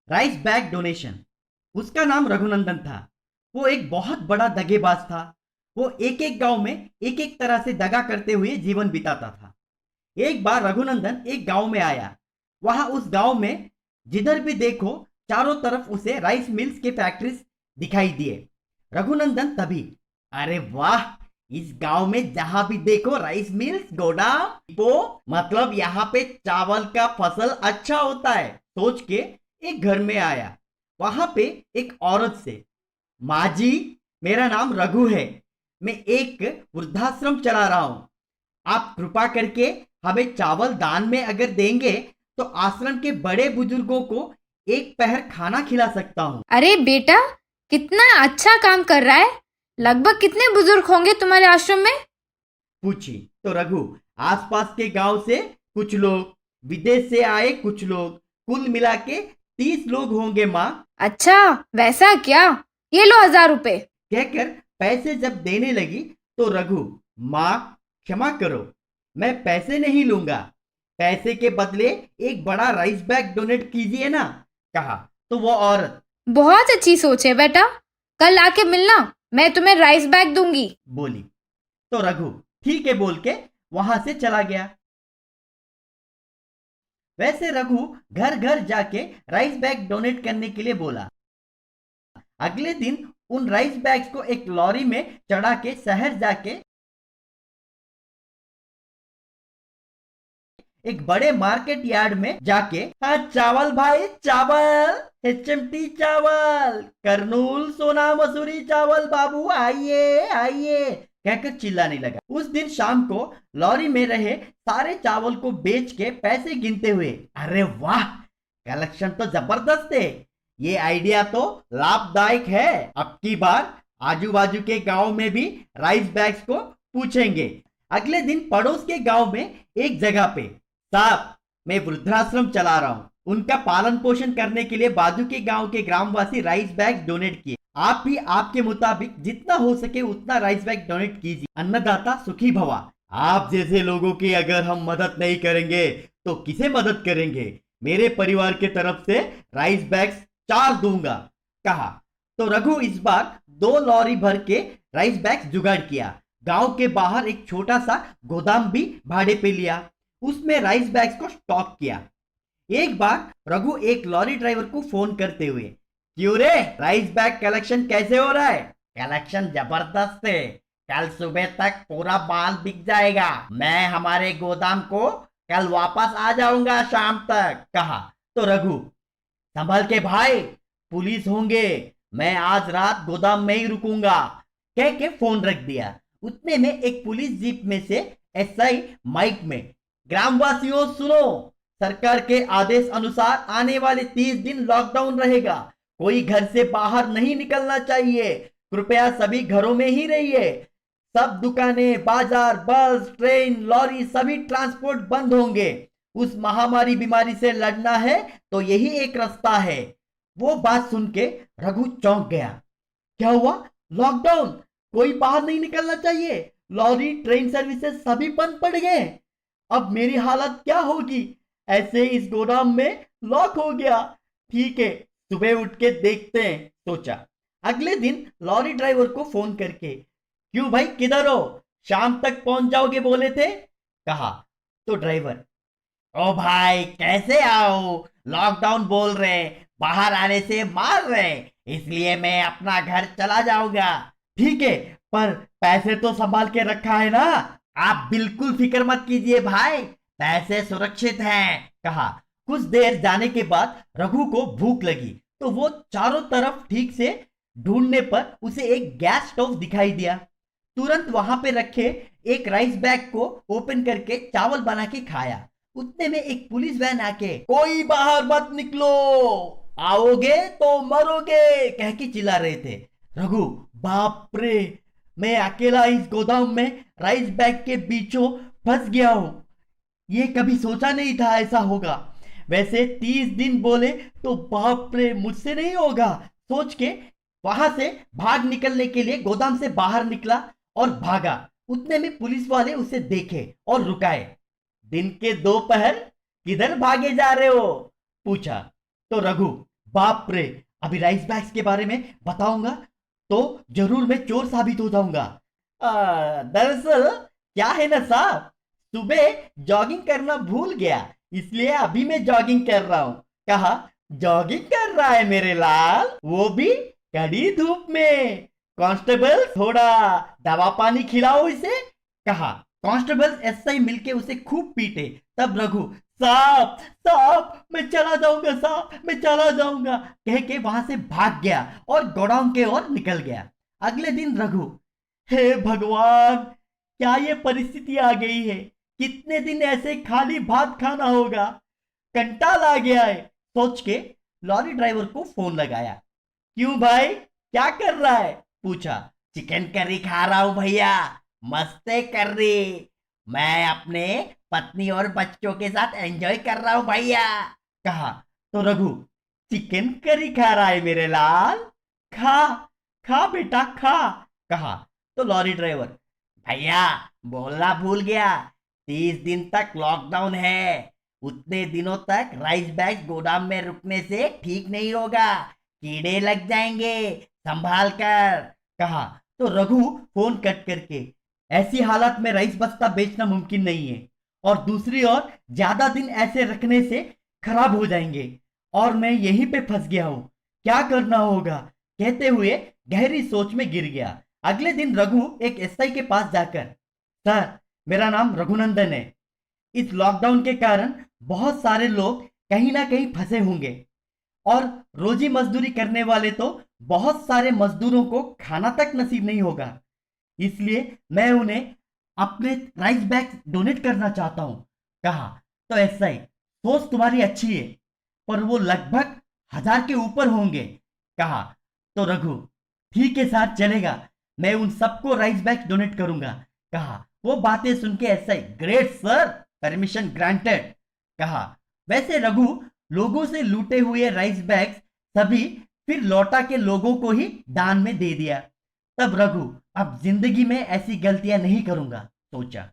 Rice bag donation. उसका नाम रघुनंदन था। वो एक बहुत बड़ा दगेबाज था। वो एक एक गांव में एक एक तरह से दगा करते हुए जीवन बिताता था। एक बार रघुनंदन एक गांव में आया। वहां उस गांव में जिधर भी देखो चारों तरफ उसे राइस मिल्स के फैक्ट्रीज दिखाई दिए। रघुनंदन तभी, अरे वाह, इस गांव में जहां भी देखो राइस मिल्स, गोदाम, वो मतलब यहाँ पे चावल का फसल अच्छा होता है सोच के एक घर में आया। वहां पे एक औरत से, माँ जी, मेरा नाम रघु है। मैं एक वृद्धाश्रम चला रहा हूं। आप कृपा करके हमें चावल दान में अगर देंगे तो आश्रम के बड़े बुजुर्गों को एक पहर खाना खिला सकता हूँ। अरे बेटा, कितना अच्छा काम कर रहा है। लगभग कितने बुजुर्ग होंगे तुम्हारे आश्रम में? पूछी तो रघु, आसपास के गांव से कुछ लोग, विदेश से आए कुछ लोग, कुल मिला के 30 लोग होंगे माँ। अच्छा, वैसा क्या? ये लो 1000 रुपए। कहकर पैसे जब देने लगी तो रघु, माँ क्षमा करो, मैं पैसे नहीं लूंगा। पैसे के बदले एक बड़ा राइस बैग डोनेट कीजिए ना, कहा। तो वो औरत बहुत अच्छी सोच है बेटा। कल आके मिलना, मैं तुम्हें राइस बैग दूंगी। बोली। तो रघु ठीक है बोल के वहां से चला गया। वैसे रघु घर घर जाके राइस बैग डोनेट करने के लिए बोला। अगले दिन उन राइस बैग्स को एक लॉरी में चढ़ा के शहर जाके एक बड़े मार्केट यार्ड में जाके, हाँ चावल भाई चावल, एचएमटी चावल, करनूल सोना मसूरी चावल बाबू, आइए आइए, कहकर चिल्लाने लगा। उस दिन शाम को लॉरी में रहे सारे चावल को बेच के पैसे गिनते हुए, अरे वाह, कलेक्शन तो जबरदस्त है। ये आइडिया तो लाभदायक है। अब की बार आजू बाजू के गांव में भी राइस बैग्स को पूछेंगे। अगले दिन पड़ोस के गांव में एक जगह पे, साहब मैं वृद्धाश्रम चला रहा हूँ, उनका पालन पोषण करने के लिए बाजू के गांव के ग्रामवासी राइस बैग डोनेट किए। आप भी आपके मुताबिक जितना हो सके उतना राइस बैग डोनेट कीजिए। अन्नदाता सुखी भवा। आप जैसे लोगों की अगर हम मदद नहीं करेंगे तो किसे मदद करेंगे। मेरे परिवार के तरफ से राइस बैग्स 4 दूंगा, कहा। तो रघु इस बार 2 लॉरी भर के राइस बैग्स जुगाड़ किया। गांव के बाहर एक छोटा सा गोदाम भी भाड़े पे लिया। उसमें राइस बैग्स को स्टॉक किया। एक बार रघु एक लॉरी ड्राइवर को फोन करते हुए, क्यों रे, राइस बैग कलेक्शन कैसे हो रहा है। कलेक्शन जबरदस्त है, कल सुबह तक पूरा माल बिक जाएगा। मैं हमारे गोदाम को कल वापस आ जाऊंगा शाम तक, कहा। तो रघु, संभल के भाई, पुलिस होंगे, मैं आज रात गोदाम में ही रुकूंगा, कह के फोन रख दिया। उतने में एक पुलिस जीप में से एसआई माइक में, ग्रामवासियों सुनो, सरकार के आदेश अनुसार आने वाले 30 दिन लॉकडाउन रहेगा। कोई घर से बाहर नहीं निकलना चाहिए। कृपया सभी घरों में ही रहिए। सब दुकानें, बाजार, बस, ट्रेन, लॉरी, सभी ट्रांसपोर्ट बंद होंगे। उस महामारी बीमारी से लड़ना है तो यही एक रास्ता है। वो बात सुन के रघु चौंक गया। क्या हुआ? लॉकडाउन? कोई बाहर नहीं निकलना चाहिए? लॉरी, ट्रेन सर्विसेज सभी बंद पड़ गए? अब मेरी हालत क्या होगी? ऐसे इस गोदाम में लॉक हो गया। ठीक है, सुबह उठ के देखते हैं, सोचा। अगले दिन लॉरी ड्राइवर को फोन करके, क्यों भाई किधर हो, शाम तक पहुंच जाओगे बोले थे, कहा। तो ड्राइवर, ओ भाई कैसे आओ, लॉकडाउन बोल रहे, बाहर आने से मार रहे, इसलिए मैं अपना घर चला जाऊंगा। ठीक है, पर पैसे तो संभाल के रखा है ना। आप बिल्कुल फिक्र मत कीजिए भाई, पैसे सुरक्षित हैं, कहा। कुछ देर जाने के बाद रघु को भूख लगी तो वो चारों तरफ ठीक से ढूंढने पर उसे एक गैस स्टोव दिखाई दिया। तुरंत वहां पे रखे एक राइस बैग को ओपन करके चावल बना के खाया। उतने में एक पुलिस वैन आके, कोई बाहर मत निकलो, आओगे तो मरोगे, कह के चिल्ला रहे थे। रघु, बाप रे, मैं अकेला इस गोदाम में राइस बैग के बीचों फंस गया हूं। ये कभी सोचा नहीं था ऐसा होगा। वैसे 30 दिन बोले तो बाप रे, मुझसे नहीं होगा, सोच के वहां से भाग निकलने के लिए गोदाम से बाहर निकला और भागा। उतने में पुलिस वाले उसे देखे और रुकाए। दिन के दोपहर किधर भागे जा रहे हो, पूछा। तो रघु, बाप रे, अभी राइस बैग्स के बारे में बताऊंगा तो जरूर मैं चोर साबित हो जाऊंगा। दरअसल क्या है ना साहब, सुबह जॉगिंग करना भूल गया, इसलिए अभी मैं जॉगिंग कर रहा हूँ। कहा, जॉगिंग कर रहा है मेरे लाल, वो भी कड़ी धूप में। कांस्टेबल थोड़ा दवा पानी खिलाओ इसे। कहा, कांस्टेबल एसआई मिलके उसे खूब पीटे। तब रघु, साहब साहब मैं चला जाऊंगा, साहब मैं चला जाऊंगा कह के वहां से भाग गया और गोडाउन के ओर निकल गया। अगले दिन रघु, हे भगवान, क्या ये परिस्थिति आ गई है, कितने दिन ऐसे खाली भात खाना होगा, कंटाल आ गया है सोच के लॉरी ड्राइवर को फोन लगाया। क्यों भाई, क्या कर रहा है, पूछा। चिकन करी खा रहा हूं भैया, मस्ते करी, मैं अपने पत्नी और बच्चों के साथ एंजॉय कर रहा हूं भैया। कहा तो रघु, चिकन करी खा रहा है मेरे लाल, खा खा बेटा खा। कहा तो लॉरी ड्राइवर, भैया बोलना भूल गया, 30 दिन तक लॉकडाउन है, उतने दिनों तक राइस बैग गोदाम में रुकने से ठीक नहीं होगा, कीड़े लग जाएंगे, संभाल कर। कहा तो रघु फोन कट करके, ऐसी हालत में राइस बस्ता बेचना मुमकिन नहीं है, और दूसरी ओर ज्यादा दिन ऐसे रखने से खराब हो जाएंगे, और मैं यहीं पे फंस गया हूं, क्या करना होगा, कहते हुए गहरी सोच में गिर गया। अगले दिन रघु एक एसआई के पास जाकर, सर मेरा नाम रघुनंदन है, इस लॉकडाउन के कारण बहुत सारे लोग कहीं ना कहीं फंसे होंगे, और रोजी मजदूरी करने वाले तो बहुत सारे मजदूरों को खाना तक नसीब नहीं होगा, इसलिए मैं उन्हें अपने राइस बैग डोनेट करना चाहता हूं। कहा तो ऐसा ही, सोच तुम्हारी अच्छी है, पर वो लगभग 1000 के ऊपर होंगे। कहा तो रघु, ठीक है सर चलेगा, मैं उन सबको राइस बैग डोनेट करूंगा। कहा वो बातें सुन के ऐसा ही, ग्रेट सर, परमिशन ग्रांटेड। कहा वैसे रघु लोगों से लूटे हुए राइस बैग्स सभी फिर लौटा के लोगों को ही दान में दे दिया। तब रघु, अब जिंदगी में ऐसी गलतियां नहीं करूंगा सोचा।